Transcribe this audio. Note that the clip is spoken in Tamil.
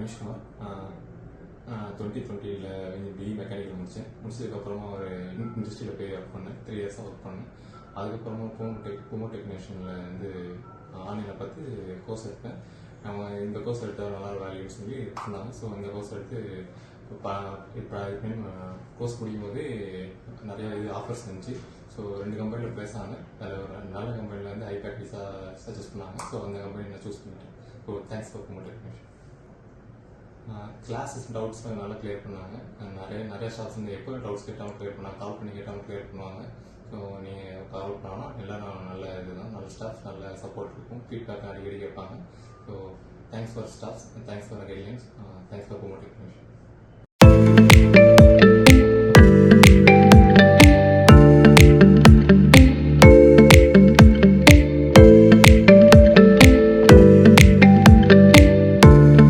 ரமேஷ்குமார். 2020 பிஇ மெக்கானிக்கல் முடிச்சதுக்கப்புறமா ஒரு இண்டஸ்ட்ரியில் போய் ஒர்க் பண்ணேன். 3 இயர்ஸாக ஒர்க் பண்ணேன். அதுக்கப்புறமா பூமோ டெக்னீஷியனில் வந்து ஆன்லைனில் பார்த்து கோர்ஸ் எடுத்தேன். நம்ம இந்த கோர்ஸ் எடுத்தால் நல்லா வேல்யூன்னு சொல்லி சொன்னாங்க. ஸோ இந்த கோர்ஸ் எடுத்து இப்போ கோர்ஸ் முடிக்கும் போது நிறைய ஆஃபர்ஸ் இருந்துச்சு. ஸோ 2 கம்பெனியில் ப்ளேஸ் ஆனேன். அதில் ஒரு நல்ல கம்பெனியில் வந்து ஐபேக் விசா சஜஸ்ட் பண்ணாங்க. ஸோ அந்த கம்பெனி நான் சூஸ் பண்ணிட்டேன். ஸோ தேங்க்ஸ் ஃபார் பூமோ டெக்னீஷியன். கிளாஸஸ் டவுட்ஸ் நல்லா கிளியர் பண்ணாங்க. நிறைய ஸ்டாஃப்ஸ் வந்து எப்போ டவுட்ஸ் கேட்டாலும் கிளியர் பண்ணாங்க. கால் பண்ணி கேட்டாலும் கிளியர் பண்ணுவாங்க. ஸோ நீங்கள் கால் பண்ணாலும் எல்லாம் நல்ல இதுதான், நல்ல ஸ்டாஃப், நல்ல சப்போர்ட் இருக்கும். ஃபீட்பேக் அடிக்கடி கேட்பாங்க. So thanks for staffs, thanks for guidelines, thanks for பூமோ டெக்னீஷியன்.